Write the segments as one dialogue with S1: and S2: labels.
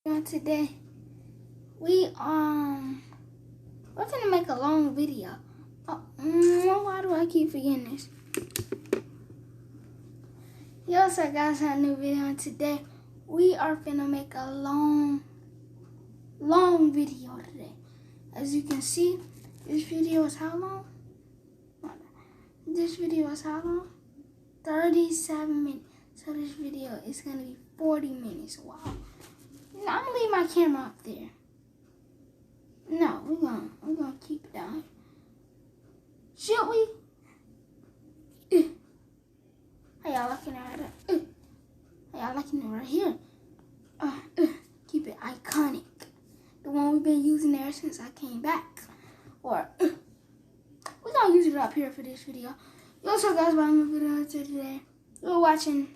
S1: Today we're gonna make a long video. Why do I keep forgetting this? Yo, so guys, a new video today. We are gonna make a long video today. As you can see, this video is how long? This video is how long? 37 minutes. So this video is gonna be 40 minutes. Wow. I'm gonna leave my camera up there. No, we're gonna keep it down. Should we? How y'all liking it right there? How y'all liking it right here? Keep it iconic. The one we've been using ever since I came back. Or we're gonna use it up here for this video. You also guys watching my video today. We're watching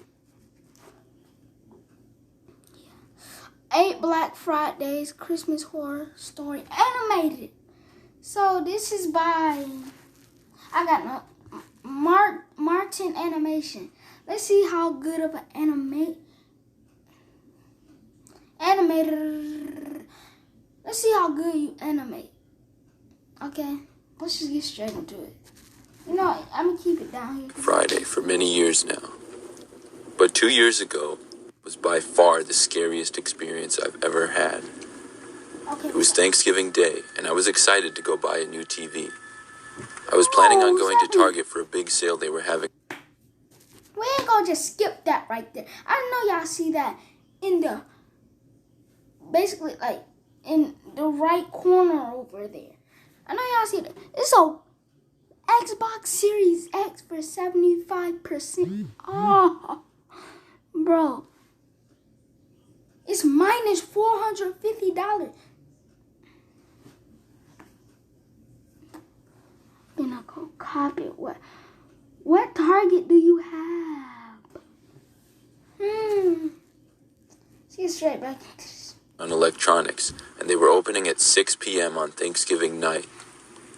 S1: 8 Black Fridays Christmas Horror Story Animated. So this is by, Martin Animation. Let's see how good of an animator. Let's see how good you animate. Okay, let's just get straight into it. You know, I'm gonna keep it down here.
S2: Friday for many years now. But 2 years ago was by far the scariest experience I've ever had.
S1: Okay.
S2: It was Thanksgiving Day, and I was excited to go buy a new TV. I was planning on going to Target for a big sale they were having.
S1: We ain't gonna just skip that right there. I know y'all see that in the, basically like in the right corner over there. I know y'all see that. It's a Xbox Series X for 75% off. Bro. It's minus $450. Then I go copy it. What Target do you have? See, straight back into this.
S2: On electronics, and they were opening at 6 p.m. on Thanksgiving night.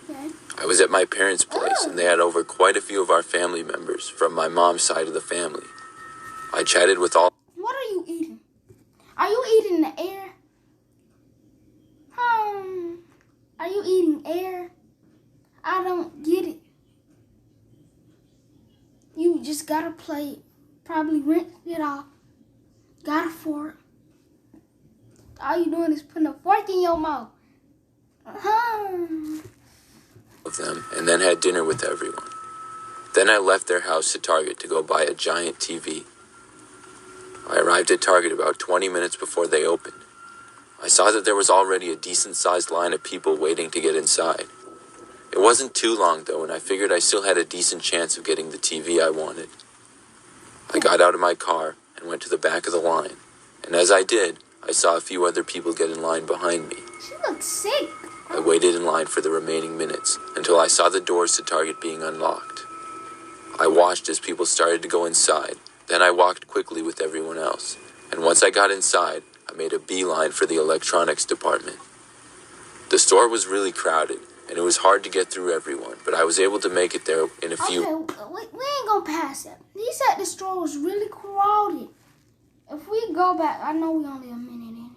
S1: Okay.
S2: I was at my parents' place, and they had over quite a few of our family members from my mom's side of the family. I chatted with all.
S1: What are you eating? Are you eating the air? Are you eating air? I don't get it. You just gotta play it. Probably rinse it off. Got a fork. All you doing is putting a fork in your mouth.
S2: Of them, and then had dinner with everyone. Then I left their house to Target to go buy a giant TV. I arrived at Target about 20 minutes before they opened. I saw that there was already a decent-sized line of people waiting to get inside. It wasn't too long, though, and I figured I still had a decent chance of getting the TV I wanted. I got out of my car and went to the back of the line, and as I did, I saw a few other people get in line behind me.
S1: She looks sick.
S2: I waited in line for the remaining minutes until I saw the doors to Target being unlocked. I watched as people started to go inside. Then I walked quickly with everyone else, and once I got inside, I made a beeline for the electronics department. The store was really crowded, and it was hard to get through everyone, but I was able to make it there in a few.
S1: Okay, we ain't gonna pass it. He said the store was really crowded. If we go back, I know we only a minute in here.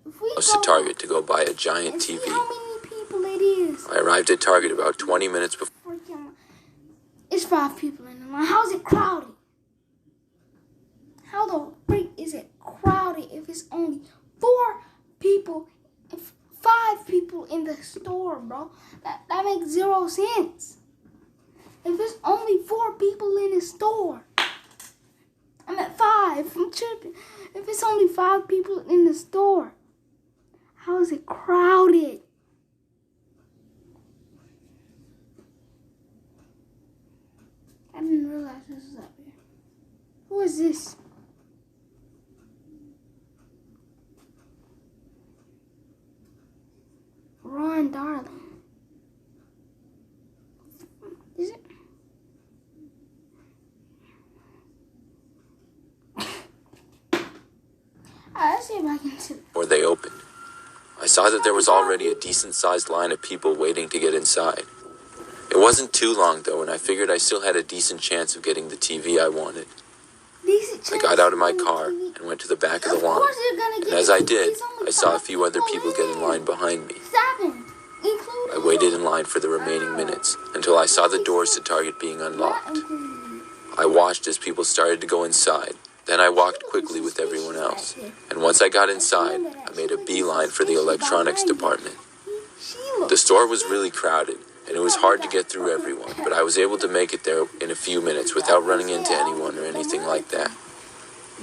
S1: If we
S2: To Target to go buy a giant
S1: and
S2: TV.
S1: See how many people it is.
S2: I arrived at Target about 20 minutes before.
S1: It's 5 people in the line. How's it crowded? How the freak is it crowded if it's only 4 people, 5 people in the store, bro? That makes 0 sense. If it's only 4 people in the store, I'm at 5. I'm tripping. If it's only 5 people in the store, how is it crowded? I didn't realize this was up here. Who is this? Ron Darling. Is it? Let's see if I can see.
S2: Before they opened, I saw that there was already a decent-sized line of people waiting to get inside. It wasn't too long, though, and I figured I still had a decent chance of getting the TV I wanted. I got out of my car and went went to the back of the
S1: Of
S2: line.
S1: course you're gonna
S2: And
S1: get
S2: as I
S1: it.
S2: did,
S1: He's only
S2: I saw a
S1: 5
S2: few other people get in
S1: in.
S2: line behind me.
S1: 7, including
S2: I waited
S1: you.
S2: in line for the remaining minutes until I saw the doors to Target being
S1: Not
S2: unlocked.
S1: including you.
S2: I watched as people started to go inside. Then I walked quickly with everyone else. And once I got inside, I made a beeline for the electronics department.
S1: She
S2: The
S1: looked
S2: store was really crowded, and it was hard to get through everyone, but I was able to make it there in a few minutes without running into anyone or anything like that.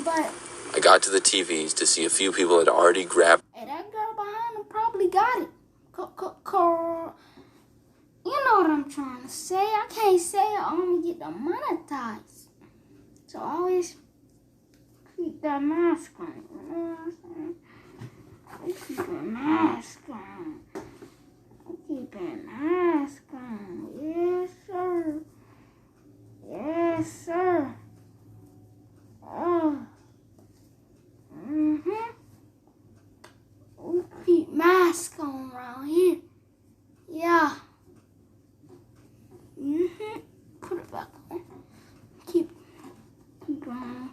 S1: But
S2: I got to the TVs to see a few people had already grabbed.
S1: hey, that girl behind him probably got it. You know what I'm trying to say. I can't say it only get demonetized. So always keep that mask on. You know what I'm saying? I keep a mask on. I keep a mask on. Yes, sir. Yes, sir. Oh. We keep masks on around here. Yeah. Put it back on. Keep on.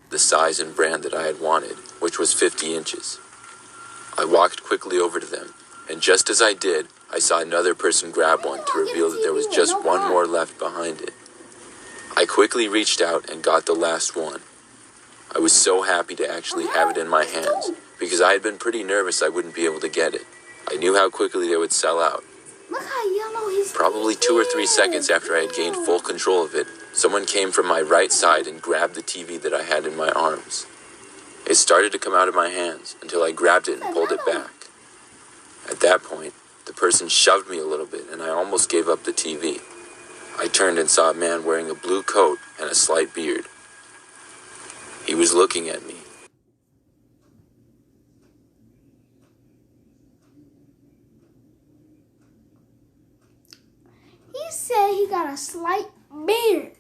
S2: The size and brand that I had wanted, which was 50 inches. I walked quickly over to them, and just as I did, I saw another person grab one to reveal that there was just one more left behind it. I quickly reached out and got the last one. I was so happy to actually have it in my hands, because I had been pretty nervous I wouldn't be able to get it. I knew how quickly they would sell out.
S1: Look how yellow his
S2: Probably 2 or 3 seconds after I had gained full control of it, someone came from my right side and grabbed the TV that I had in my arms. It started to come out of my hands until I grabbed it and pulled it back. At that point, the person shoved me a little bit and I almost gave up the TV. I turned and saw a man wearing a blue coat and a slight beard. He was looking at me.
S1: He said he got a slight beard.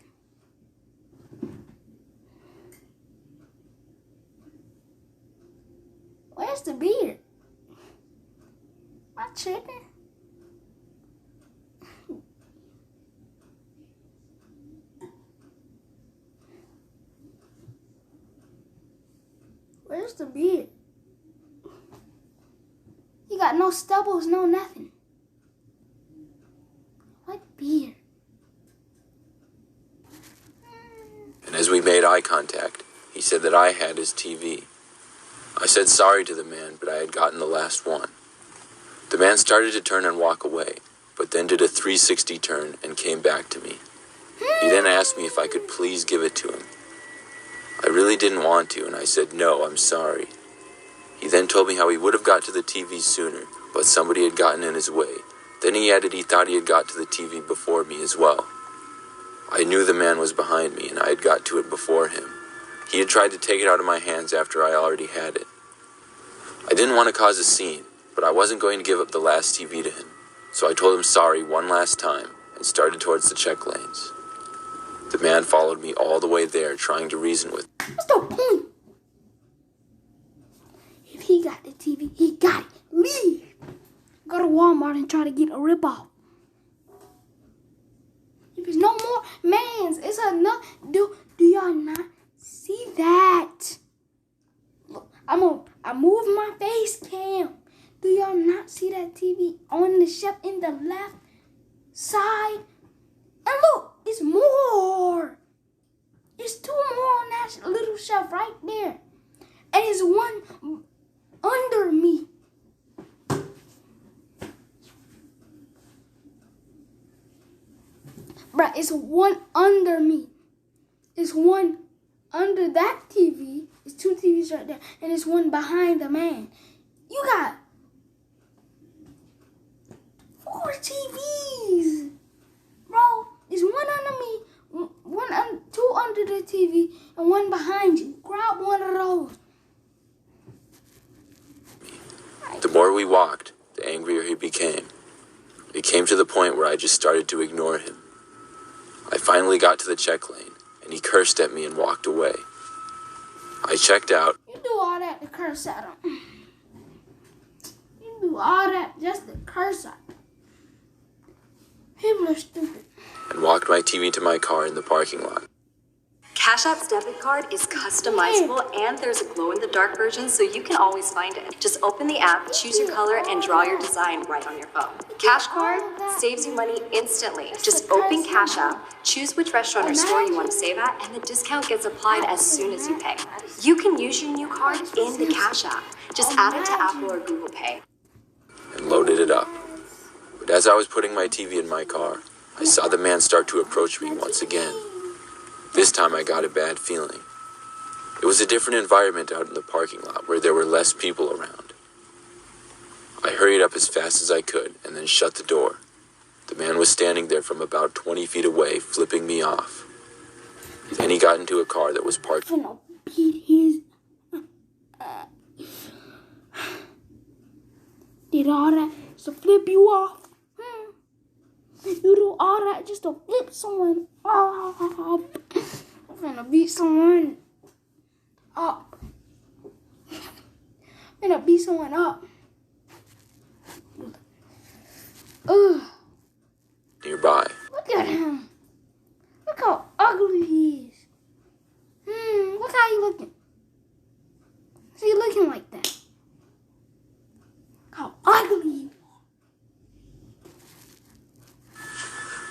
S1: Where's the beard? Am I tripping? Where's the beard? He got no stubbles, no nothing. What beard?
S2: And as we made eye contact, he said that I had his TV. I said sorry to the man, but I had gotten the last one. The man started to turn and walk away, but then did a 360 turn and came back to me. He then asked me if I could please give it to him. I really didn't want to, and I said, no, I'm sorry. He then told me how he would have got to the TV sooner, but somebody had gotten in his way. Then he added he thought he had got to the TV before me as well. I knew the man was behind me, and I had got to it before him. He had tried to take it out of my hands after I already had it. I didn't want to cause a scene, but I wasn't going to give up the last TV to him, so I told him sorry one last time and started towards the check lanes. The man followed me all the way there, trying to reason with me.
S1: What's the point? If he got the TV, he got it. Leave. Go to Walmart and try to get a ripoff. If there's no more mans, it's enough. Do y'all not see that? Look, I move my face cam. Do y'all not see that TV on the shelf in the left side? And look, it's more. It's 2 more on that little shelf right there. And it's one under me. Bruh, it's one under me. It's one under that TV. It's 2 TVs right there. And it's one behind the man. You got 4 TVs. Bro, it's one under me, 2 under the TV, and one behind you. Grab one of those.
S2: The more we walked, the angrier he became. It came to the point where I just started to ignore him. I finally got to the check lane, and he cursed at me and walked away. I checked out.
S1: You do all that to curse at him. You do all that just to curse at him. People are stupid.
S2: and walked my TV to my car in the parking lot.
S3: Cash App's debit card is customizable and there's a glow-in-the-dark version so you can always find it. Just open the app, choose your color, and draw your design right on your phone. Cash Card saves you money instantly. Just open Cash App, choose which restaurant or store you want to save at, and the discount gets applied as soon as you pay. You can use your new card in the Cash App. Just add it to Apple or Google Pay.
S2: And loaded it up. But as I was putting my TV in my car, I saw the man start to approach me once again. This time I got a bad feeling. It was a different environment out in the parking lot where there were less people around. I hurried up as fast as I could and then shut the door. The man was standing there from about 20 feet away, flipping me off. Then he got into a car that was parked.
S1: I'm gonna beat his. Did all that just to flip you off? You do all that just to flip someone off. I'm gonna beat someone up. I'm gonna beat someone up. Ugh.
S2: Nearby.
S1: Look at him. Look how ugly he is. Look how he looking. Is he looking like that? How ugly he is.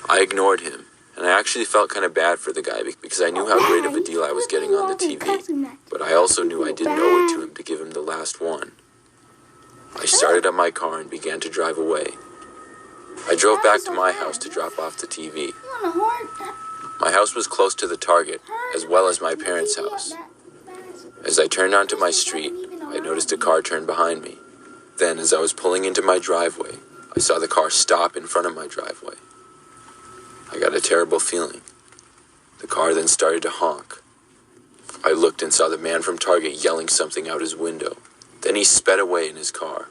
S2: I ignored him, and I actually felt kind of bad for the guy because I knew how great of a deal I was getting on the TV, but I also knew I didn't owe it to him to give him the last one. I started up my car and began to drive away. I drove back to my house to drop off the TV. My house was close to the Target, as well as my parents' house. As I turned onto my street, I noticed a car turn behind me. Then, as I was pulling into my driveway, I saw the car stop in front of my driveway. I got a terrible feeling. The car then started to honk. I looked and saw the man from Target yelling something out his window. Then he sped away in his car.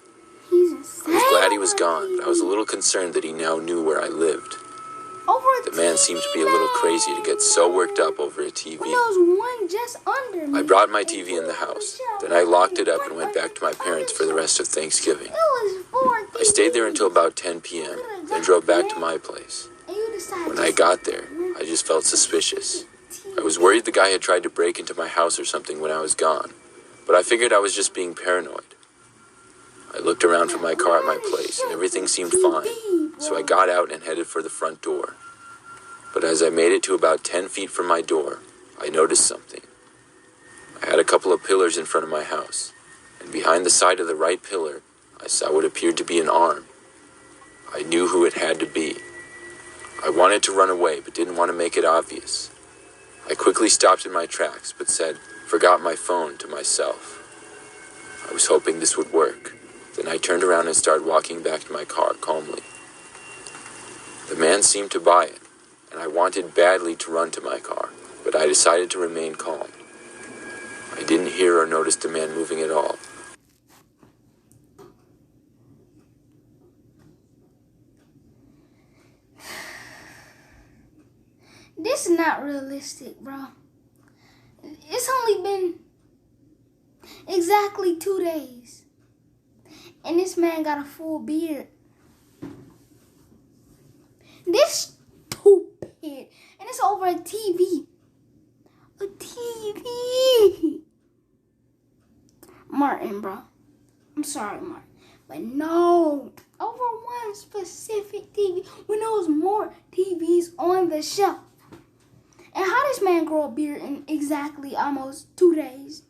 S2: I was glad he was gone, but I was a little concerned that he now knew where I lived. The man seemed to be a little crazy to get so worked up over a TV. I brought my TV in the house. Then I locked it up and went back to my parents for the rest of Thanksgiving. I stayed there until about 10 p.m., then drove back to my place. When I got there, I just felt suspicious. I was worried the guy had tried to break into my house or something when I was gone, but I figured I was just being paranoid. I looked around for my car at my place, and everything seemed fine, so I got out and headed for the front door. But as I made it to about 10 feet from my door, I noticed something. I had a couple of pillars in front of my house, and behind the side of the right pillar, I saw what appeared to be an arm. I knew who it had to be. I wanted to run away, but didn't want to make it obvious. I quickly stopped in my tracks, but said, "Forgot my phone," to myself. I was hoping this would work. Then I turned around and started walking back to my car calmly. The man seemed to buy it, and I wanted badly to run to my car, but I decided to remain calm. I didn't hear or notice the man moving at all.
S1: This is not realistic, bro. It's only been exactly 2 days. And this man got a full beard. This stupid. And it's over a TV. A TV. Martin, bro. I'm sorry, Martin. But no. Over one specific TV when there was more TVs on the shelf. And how this man grow a beard in exactly almost 2 days?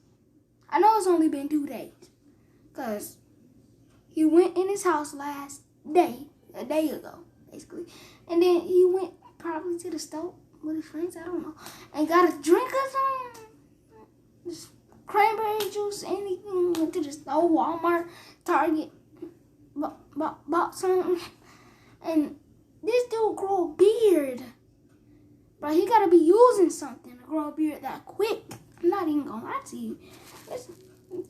S1: I know it's only been 2 days. Because he went in his house last day, a day ago, basically. And then he went probably to the store with his friends, I don't know. And got a drink or something. Just cranberry juice, anything. Went to the store, Walmart, Target. Bought something. And this dude grow a beard. But he gotta be using something to grow a beard that quick. I'm not even gonna lie to you.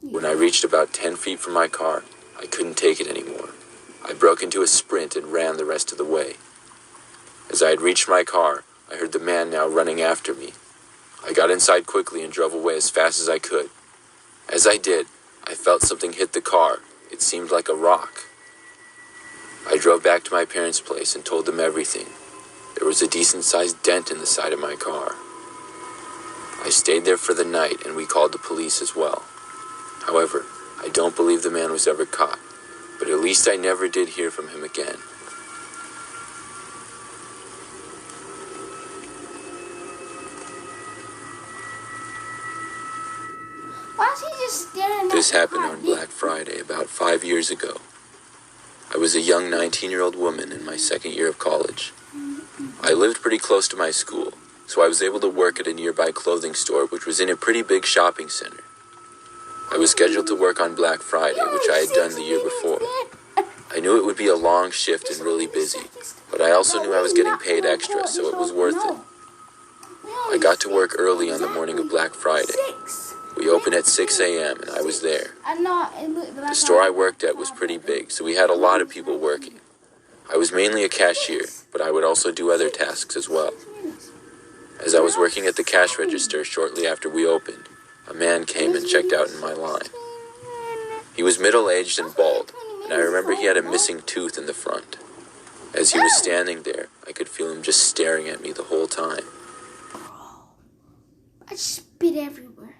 S2: When I reached about 10 feet from my car, I couldn't take it anymore. I broke into a sprint and ran the rest of the way. As I had reached my car, I heard the man now running after me. I got inside quickly and drove away as fast as I could. As I did, I felt something hit the car. It seemed like a rock. I drove back to my parents' place and told them everything. There was a decent-sized dent in the side of my car. I stayed there for the night and we called the police as well. However, I don't believe the man was ever caught, but at least I never did hear from him again.
S1: Why is he just staring at
S2: This
S1: the
S2: happened
S1: car?
S2: on Black Friday about 5 years ago. I was a young 19-year-old woman in my second year of college. I lived pretty close to my school, so I was able to work at a nearby clothing store which was in a pretty big shopping center. I was scheduled to work on Black Friday, which I had done the year before. I knew it would be a long shift and really busy, but I also knew I was getting paid extra, so it was worth it. I got to work early on the morning of Black Friday. We opened at 6 a.m. and I was there. The store I worked at was pretty big, so we had a lot of people working. I was mainly a cashier, but I would also do other tasks as well. As I was working at the cash register shortly after we opened, a man came and checked out in my line. He was middle-aged and bald, and I remember he had a missing tooth in the front. As he was standing there, I could feel him just staring at me the whole time.
S1: I spit everywhere.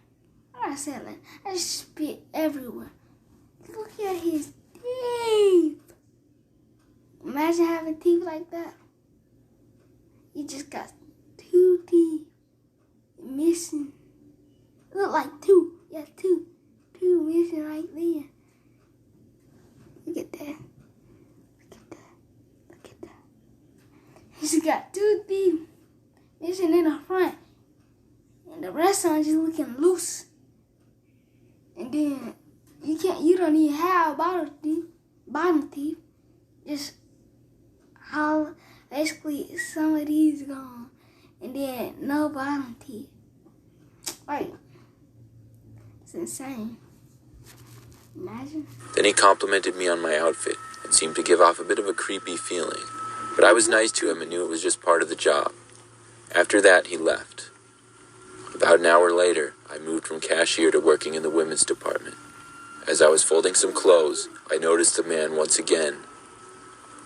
S1: I said that. I spit everywhere. Look at his teeth. Imagine having teeth like that. You just got 2 teeth missing. Look like 2. Yeah, 2. 2 missing right there. Look at that. Look at that. Look at that. He's got 2 teeth missing in the front. And the rest of them just looking loose. And then you don't even have bottom teeth. Just how basically some of these gone. And then no bottom teeth. Like, it's insane. Imagine.
S2: Then he complimented me on my outfit and seemed to give off a bit of a creepy feeling, but I was nice to him and knew it was just part of the job. After that, he left. About an hour later, I moved from cashier to working in the women's department. As I was folding some clothes, I noticed the man once again.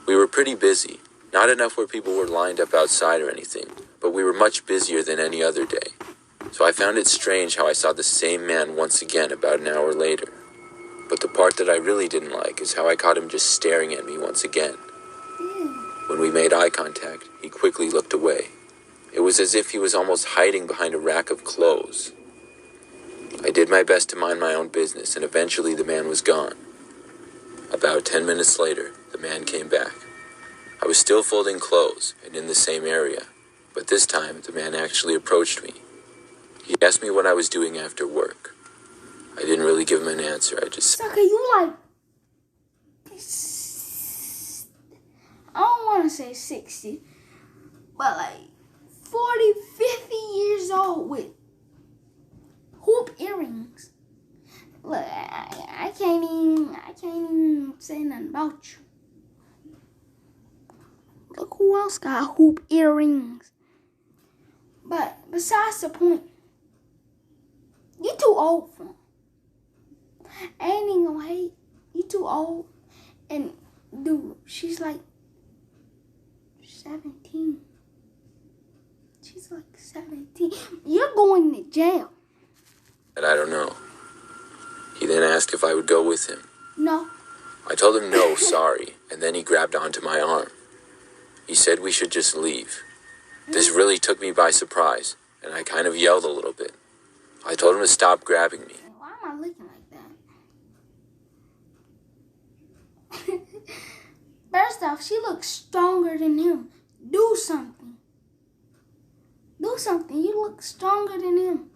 S2: We were pretty busy, not enough where people were lined up outside or anything, but we were much busier than any other day. So I found it strange how I saw the same man once again about an hour later. But the part that I really didn't like is how I caught him just staring at me once again. When we made eye contact, he quickly looked away. It was as if he was almost hiding behind a rack of clothes. I did my best to mind my own business, and eventually the man was gone. About 10 minutes later, the man came back. I was still folding clothes and in the same area, but this time the man actually approached me. He asked me what I was doing after work. I didn't really give him an answer, I just said,
S1: Okay, you like, I don't want to say 60, but like 40, 50 years old with hoop earrings. Look, I can't even say nothing about you. Look who else got hoop earrings. But besides the point, you too old for him. I ain't even gonna hate. You too old. And dude, she's like 17. She's like 17. You're going to jail.
S2: I don't know. He then asked if I would go with him.
S1: No.
S2: I told him no, sorry, and then he grabbed onto my arm. He said we should just leave. This really took me by surprise, and I kind of yelled a little bit. I told him to stop grabbing me.
S1: Why am I looking like that? First off, she looks stronger than him. Do something. Do something. You look stronger than him.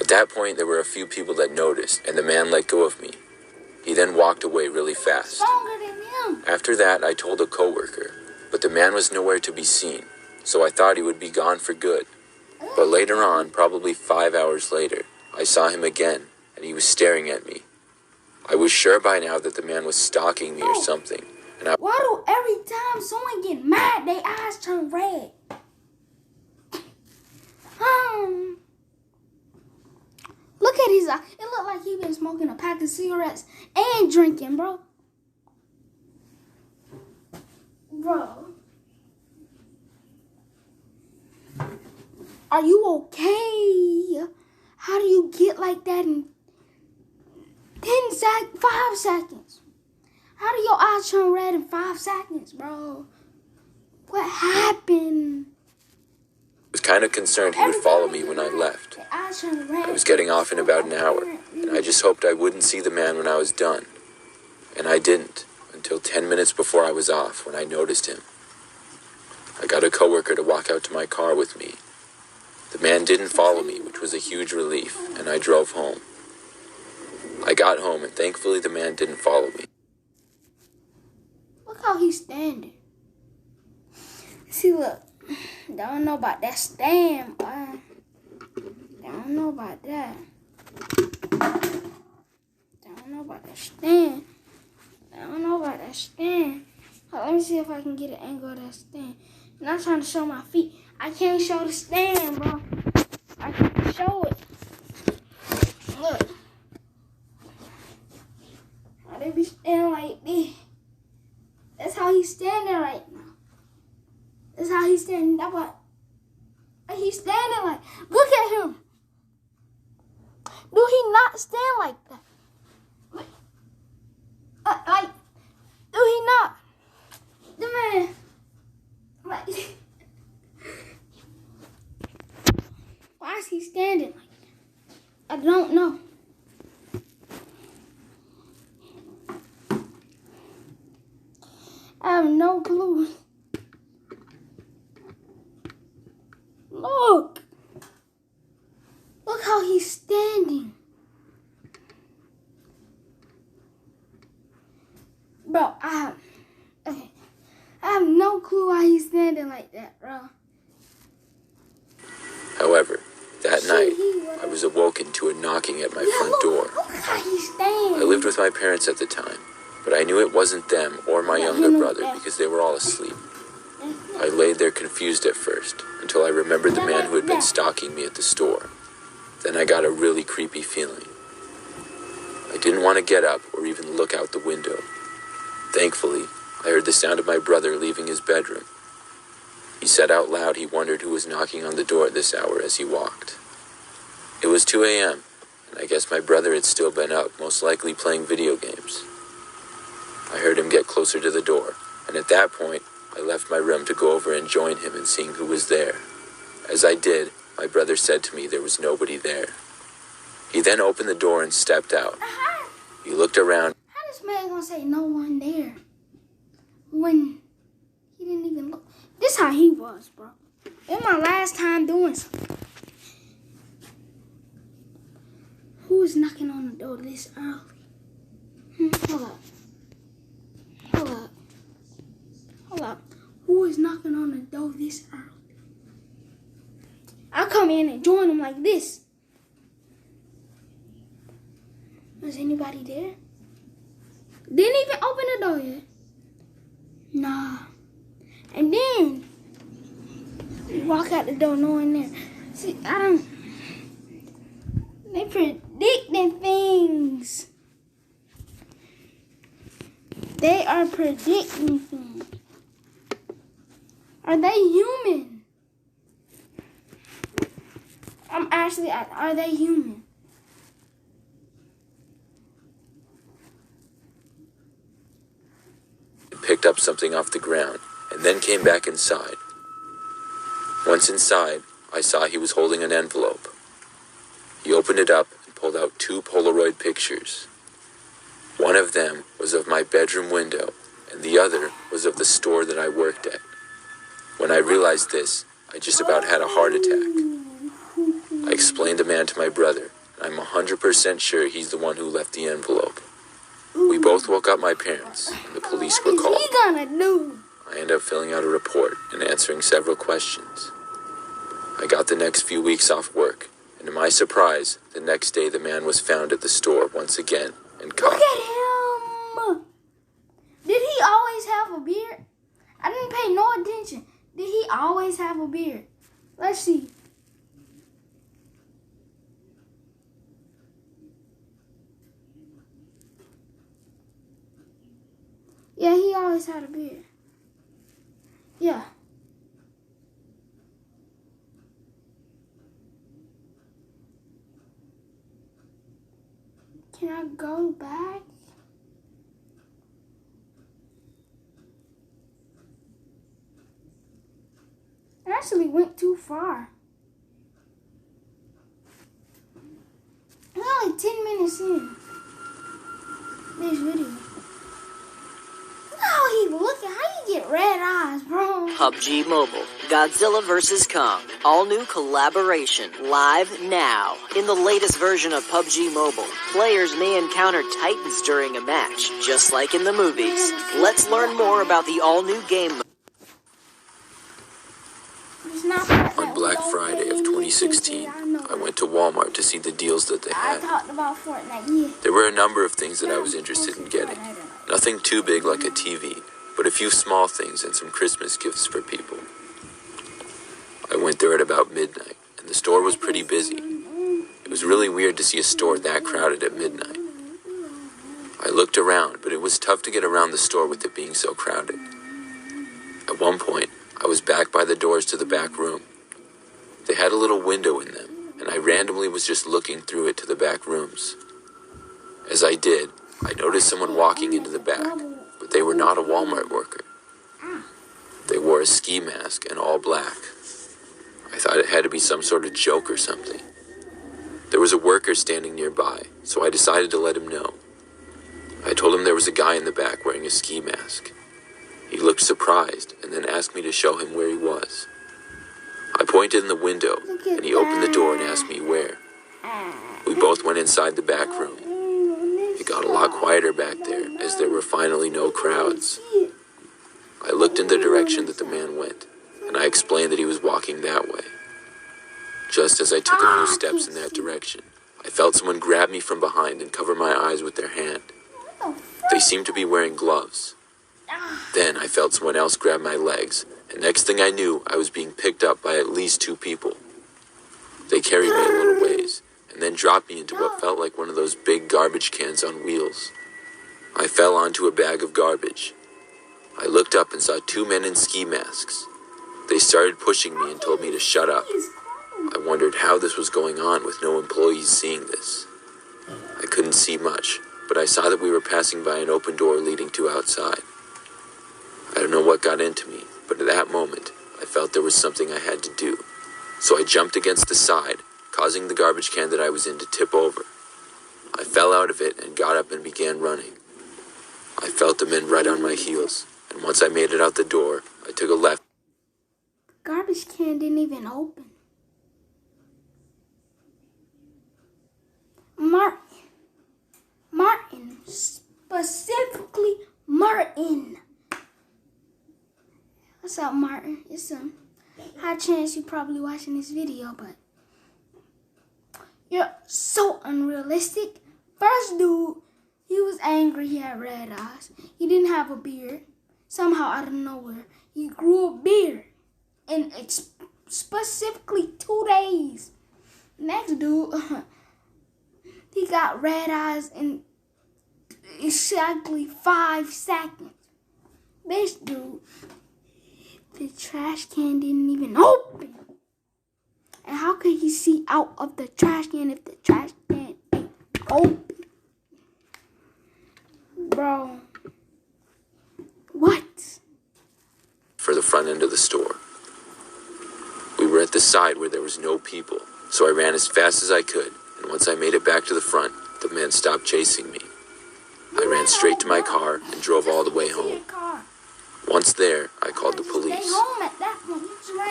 S2: At that point, there were a few people that noticed, and the man let go of me. He then walked away really fast.
S1: Stronger than him.
S2: After that, I told a coworker, but the man was nowhere to be seen, so I thought he would be gone for good. But later on, probably 5 hours later, I saw him again, and he was staring at me. I was sure by now that the man was stalking me or something, and
S1: Why do every time someone get mad, their eyes turn red? Look at his eye. It looked like like he been smoking a pack of cigarettes and drinking, bro. Bro. Are you okay? How do you get like that in 5 seconds? How do your eyes turn red in 5 seconds, bro? What happened?
S2: I was kind of concerned he would follow me when I left. I was getting off in about an hour, and I just hoped I wouldn't see the man when I was done. And I didn't, until 10 minutes before I was off, when I noticed him. I got a coworker to walk out to my car with me. The man didn't follow me, which was a huge relief, and I drove home. I got home, and thankfully the man didn't follow me.
S1: Look how he's standing. See, look. Don't know about that stand, boy. Don't know about that. Don't know about that stand. Don't know about that stand. Let me see if I can get an angle of that stand. I'm not trying to show my feet. I can't show the stand, bro. I can't show it. Look. How they be standing like this. That's how he's standing right now. That's how he's standing. That's what he's standing like. Look at him. Do he not stand like that? Like, do he not? The man, like, why is he standing like that? I don't know. I have no clue. Look. Look how he's standing. Bro, I have no clue why he's standing like that, bro.
S2: However, that night, I was awoken to a knocking at my front door.
S1: Look how he's standing.
S2: I lived with my parents at the time, but I knew it wasn't them or my younger brother because they were all asleep. I laid there confused at first, until I remembered the man who had been stalking me at the store. Then I got a really creepy feeling. I didn't want to get up or even look out the window. Thankfully, I heard the sound of my brother leaving his bedroom. He said out loud he wondered who was knocking on the door at this hour as he walked. It was 2 a.m., and I guess my brother had still been up, most likely playing video games. I heard him get closer to the door, and at that point, I left my room to go over and join him in seeing who was there. As I did, my brother said to me there was nobody there. He then opened the door and stepped out. He looked around.
S1: How this man gonna say no one there when he didn't even look? This how he was, bro. It's my last time doing something. Who is knocking on the door this early? Hold up. Hold up. Hold up. Who is knocking on the door this early? I'll come in and join them like this. Is anybody there? Didn't even open the door yet. Nah. And then you walk out the door knowing there. See, they predicting things. They are predicting things. Are they human? I'm actually asking, are they human?
S2: Picked up something off the ground, and then came back inside. Once inside, I saw he was holding an envelope. He opened it up and pulled out 2 Polaroid pictures. One of them was of my bedroom window, and the other was of the store that I worked at. When I realized this, I just about had a heart attack. I explained the man to my brother, and I'm 100% sure he's the one who left the envelope. We both woke up my parents, and the police were called.
S1: What is he gonna do?
S2: I ended up filling out a report and answering several questions. I got the next few weeks off work, and to my surprise, the next day the man was found at the store once again and caught.
S1: Look at him! Did he always have a beard? I didn't pay no attention. Did he always have a beard? Let's see. Yeah, he always had a beard. Yeah. Can I go back? I actually went too far. We're only 10 minutes in this video. Look how he looking. How you get red eyes, bro?
S4: PUBG Mobile, Godzilla vs. Kong, all new collaboration, live now. In the latest version of PUBG Mobile, players may encounter titans during a match, just like in the movies. Let's learn more about the all-new game mode.
S2: On Black Friday of 2016, I went to Walmart to see the deals that they
S1: I
S2: had.
S1: talked about Fortnite, yeah.
S2: There were a number of things that I was interested in getting. Nothing too big like a TV, but a few small things and some Christmas gifts for people. I went there at about midnight, and the store was pretty busy. It was really weird to see a store that crowded at midnight. I looked around, but it was tough to get around the store with it being so crowded. At one point, I was back by the doors to the back room. They had a little window in them, and I randomly was just looking through it to the back rooms. As I did, I noticed someone walking into the back, but they were not a Walmart worker. They wore a ski mask and all black. I thought it had to be some sort of joke or something. There was a worker standing nearby, so I decided to let him know. I told him there was a guy in the back wearing a ski mask. He looked surprised and then asked me to show him where he was. I pointed in the window, and he opened the door and asked me where. We both went inside the back room. It got a lot quieter back there, as there were finally no crowds. I looked in the direction that the man went, and I explained that he was walking that way. Just as I took a few steps in that direction, I felt someone grab me from behind and cover my eyes with their hand. They seemed to be wearing gloves. Then I felt someone else grab my legs, and next thing I knew, I was being picked up by at least 2 people. They carried me a little ways, and then dropped me into what felt like one of those big garbage cans on wheels. I fell onto a bag of garbage. I looked up and saw 2 men in ski masks. They started pushing me and told me to shut up. I wondered how this was going on with no employees seeing this. I couldn't see much, but I saw that we were passing by an open door leading to outside. I don't know what got into me, but at that moment, I felt there was something I had to do. So I jumped against the side, causing the garbage can that I was in to tip over. I fell out of it and got up and began running. I felt the men right on my heels, and once I made it out the door, I took a left.
S1: Garbage can didn't even open. Martin, specifically Martin. What's up, Martin? It's a high chance you're probably watching this video, but you're so unrealistic. First dude, he was angry, he had red eyes. He didn't have a beard. Somehow out of nowhere, he grew a beard in specifically 2 days. Next dude, he got red eyes in exactly 5 seconds. This dude, the trash can didn't even open. And how could he see out of the trash can if the trash can ain't open? Bro. What?
S2: For the front end of the store. We were at the side where there was no people, so I ran as fast as I could, and once I made it back to the front, the man stopped chasing me. I ran straight to my car and drove all the way home. Once there, I called the police.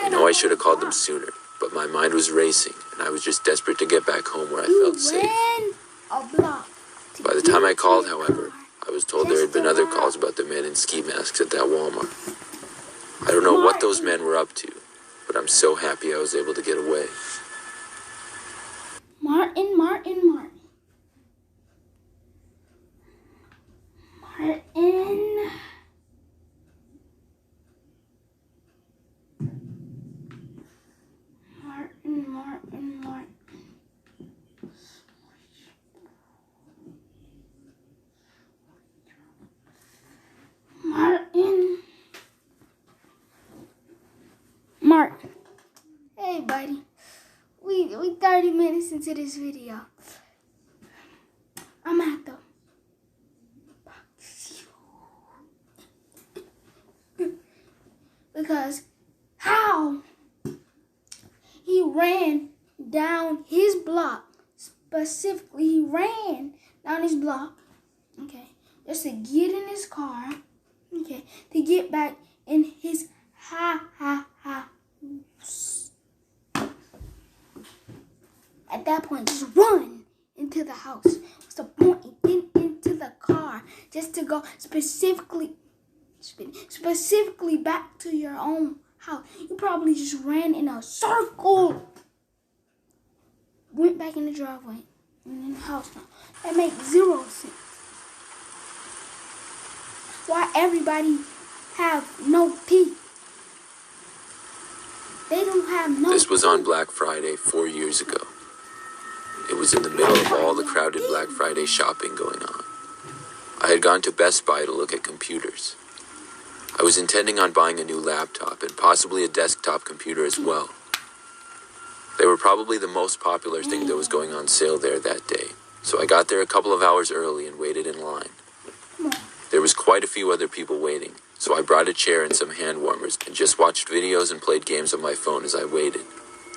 S2: I know I should have called them sooner, but my mind was racing, and I was just desperate to get back home where I felt safe. By the time I called, however, I was told there had been other calls about the men in ski masks at that Walmart. I don't know what those men were up to, but I'm so happy I was able to get away.
S1: Martin. everybody. We 30 minutes into this video. I'm at the because how he ran down his block. Specifically, he ran down his block, okay, just to get in his car, okay, to get back in his house. At that point, just run into the house. What's the point in getting into the car just to go specifically back to your own house? You probably just ran in a circle. Went back in the driveway and in the house now. That makes 0 sense. Why everybody have no teeth? They don't have no
S2: This was on Black Friday 4 years ago. It was in the middle of all the crowded Black Friday shopping going on. I had gone to Best Buy to look at computers. I was intending on buying a new laptop and possibly a desktop computer as well. They were probably the most popular thing that was going on sale there that day, so I got there a couple of hours early and waited in line. There was quite a few other people waiting, so I brought a chair and some hand warmers and just watched videos and played games on my phone as I waited.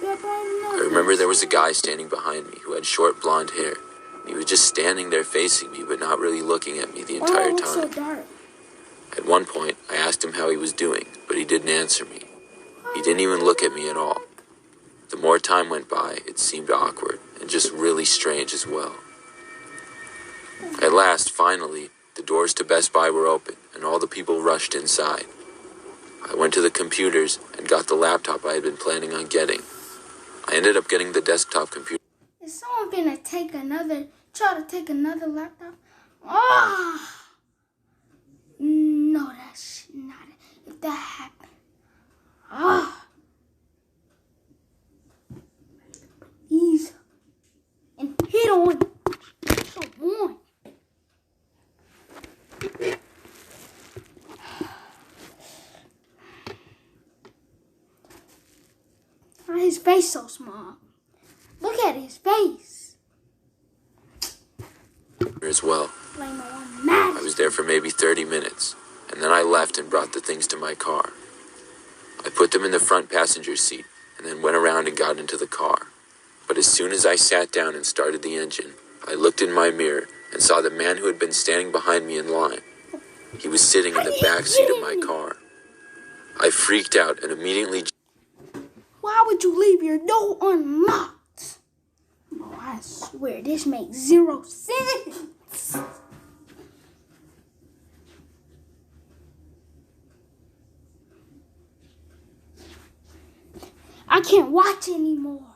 S2: I remember there was a guy standing behind me who had short blonde hair. He was just standing there facing me but not really looking at me the entire time. At one point, I asked him how he was doing, but he didn't answer me. He didn't even look at me at all. The more time went by, it seemed awkward and just really strange as well. At last, finally, the doors to Best Buy were open and all the people rushed inside. I went to the computers and got the laptop I had been planning on getting. I ended up getting the desktop computer.
S1: Is someone gonna try to take another laptop? No, that's not it. If that happened, ease and hit on. Come on. Why his face so small? Look at his face.
S2: As well. I was there for maybe 30 minutes, and then I left and brought the things to my car. I put them in the front passenger seat, and then went around and got into the car. But as soon as I sat down and started the engine, I looked in my mirror and saw the man who had been standing behind me in line. He was sitting in the back seat of my car. I freaked out and immediately...
S1: Why would you leave your door unlocked? Oh, I swear this makes 0 sense. I can't watch anymore.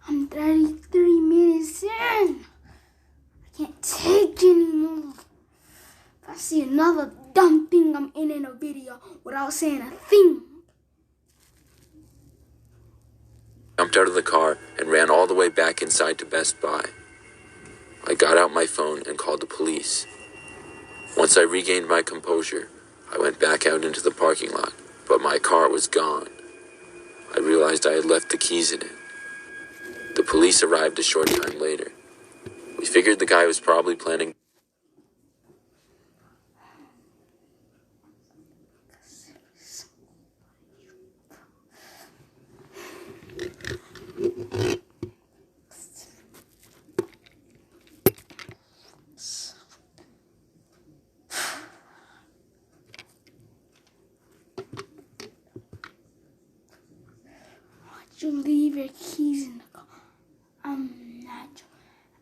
S1: I'm 33 minutes in. I can't take anymore. If I see another dumb thing, I'm in a video without saying a thing.
S2: Jumped out of the car and ran all the way back inside to Best Buy. I got out my phone and called the police. Once I regained my composure, I went back out into the parking lot, but my car was gone. I realized I had left the keys in it. The police arrived a short time later. We figured the guy was probably planning...
S1: You leave your keys in the car. I'm not.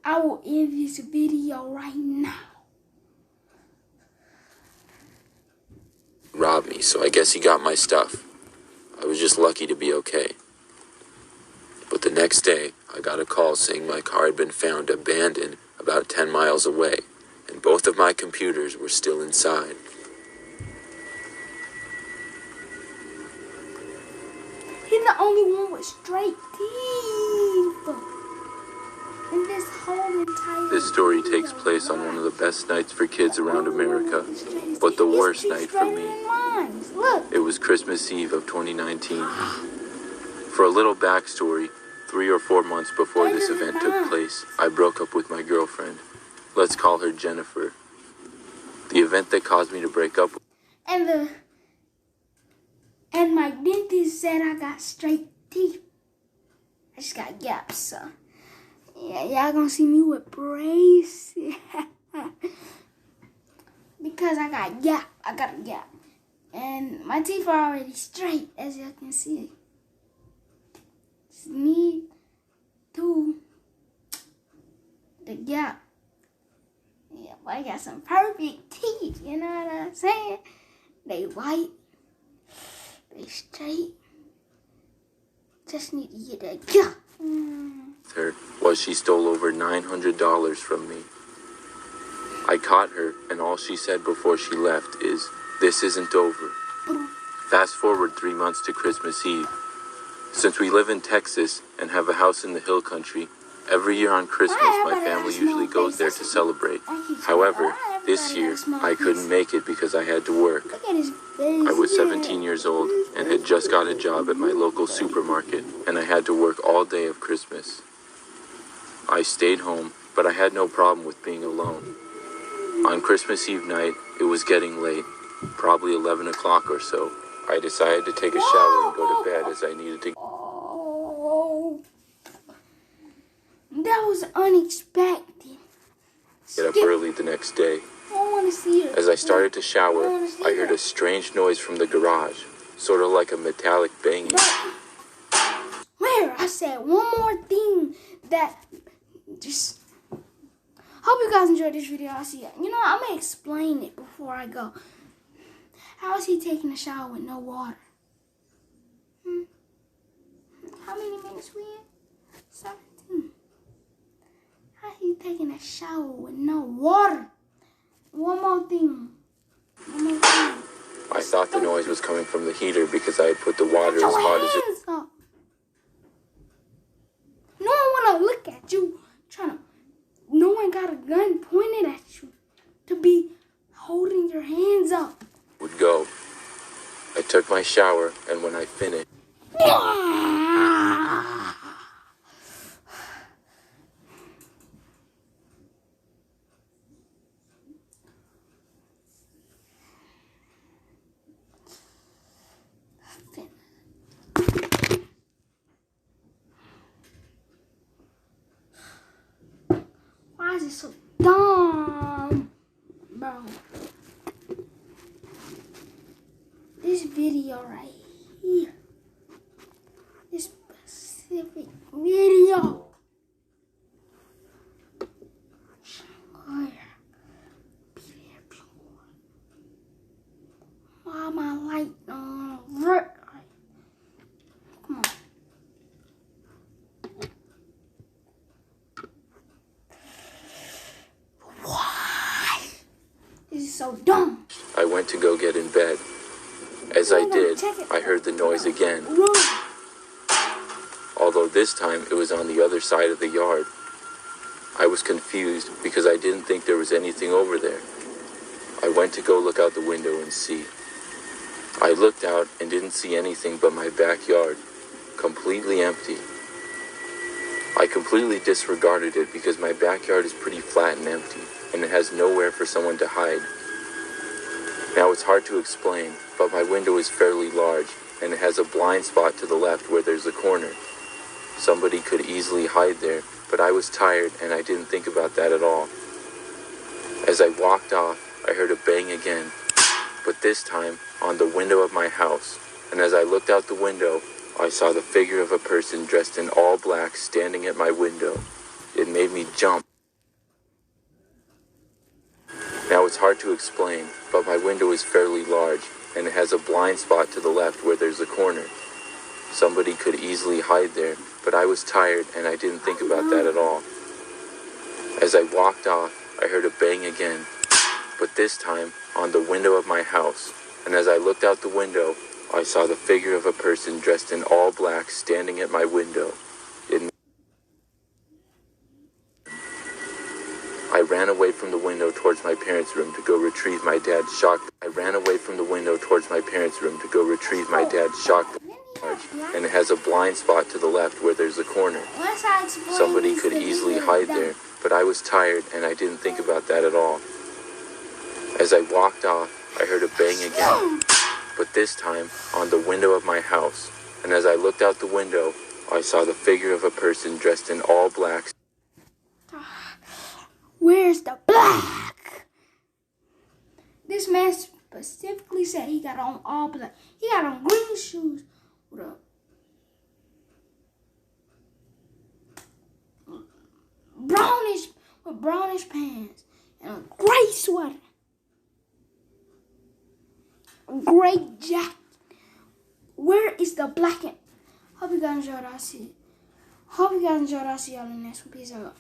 S1: I will end this video right now.
S2: Robbed me, so I guess he got my stuff. I was just lucky to be okay. But the next day, I got a call saying my car had been found abandoned about 10 miles away, and both of my computers were still inside.
S1: He's the only one with straight teeth in this whole entire...
S2: This story takes place on one of the best nights for kids around America, but the worst night for me. It was Christmas Eve of 2019. For a little backstory, 3 or 4 months before this event took place, I broke up with my girlfriend. Let's call her Jennifer. The event that caused me to break up.
S1: And my dentist said I got straight teeth. I just got gaps, so yeah, y'all gonna see me with braces. Because I got a gap. And my teeth are already straight, as y'all can see. Just need to the gap. Yeah, but I got some perfect teeth, you know what I'm saying? They white, they straight. Just need to get that gap.
S2: Her was she stole over $900 from me. I caught her, and all she said before she left is, "This isn't over." Fast forward 3 months to Christmas Eve. Since we live in Texas and have a house in the hill country, every year on Christmas my family usually goes there to celebrate. However, this year I couldn't make it because I had to work. I was 17 years old and had just got a job at my local supermarket, and I had to work all day of Christmas. I stayed home, but I had no problem with being alone. On Christmas Eve night, it was getting late, probably 11 o'clock or so. I decided to take a shower and go to bed as I needed to
S1: Oh, that was unexpected.
S2: get up early the next day.
S1: I want to see it.
S2: As I started to shower, I heard a strange noise from the garage, sort of like a metallic banging.
S1: Where? I said one more thing that just... Hope you guys enjoyed this video. I'll see ya. You know, I'm going to explain it before I go. How is he taking a shower with no water? How many minutes we in? 17. How is he taking a shower with no water? One more thing.
S2: I thought the noise was coming from the heater because I had put the water as hot as it...
S1: Hands up. No one want to look at you trying to... No one got a gun pointed at you to be holding your hands up.
S2: would go. I took my shower, and when I finished...
S1: Why is it so dumb, bro? This video right here, this specific video, why my light don't work? Come on. Why? This is so dumb.
S2: I went to go get in bed. As I did, I heard the noise again. Although this time it was on the other side of the yard. I was confused because I didn't think there was anything over there. I went to go look out the window and see. I looked out and didn't see anything but my backyard, completely empty. I completely disregarded it because my backyard is pretty flat and empty, and it has nowhere for someone to hide. Now it's hard to explain, but my window is fairly large, and it has a blind spot to the left where there's a corner. Somebody could easily hide there, but I was tired and I didn't think about that at all. As I walked off, I heard a bang again, but this time on the window of my house, and as I looked out the window, I saw the figure of a person dressed in all black standing at my window. It made me jump. Now it's hard to explain, but my window is fairly large, and it has a blind spot to the left where there's a corner. Somebody could easily hide there, but I was tired and I didn't think about that at all. As I walked off, I heard a bang again, but this time on the window of my house, and as I looked out the window, I saw the figure of a person dressed in all black standing at my window. I ran away from the window towards my parents' room to go retrieve my dad's shotgun. I ran away from the window towards my parents' room to go retrieve my dad's shotgun. And it has a blind spot to the left where there's a corner. Somebody could easily hide there, but I was tired and I didn't think about that at all. As I walked off, I heard a bang again, but this time on the window of my house. And as I looked out the window, I saw the figure of a person dressed in all black.
S1: Where's the black? This man specifically said he got on all black. He got on green shoes with a brownish pants and a gray sweater, a gray jacket. Where is the black? Hope you guys enjoyed. I'll see y'all in the next one. Peace out.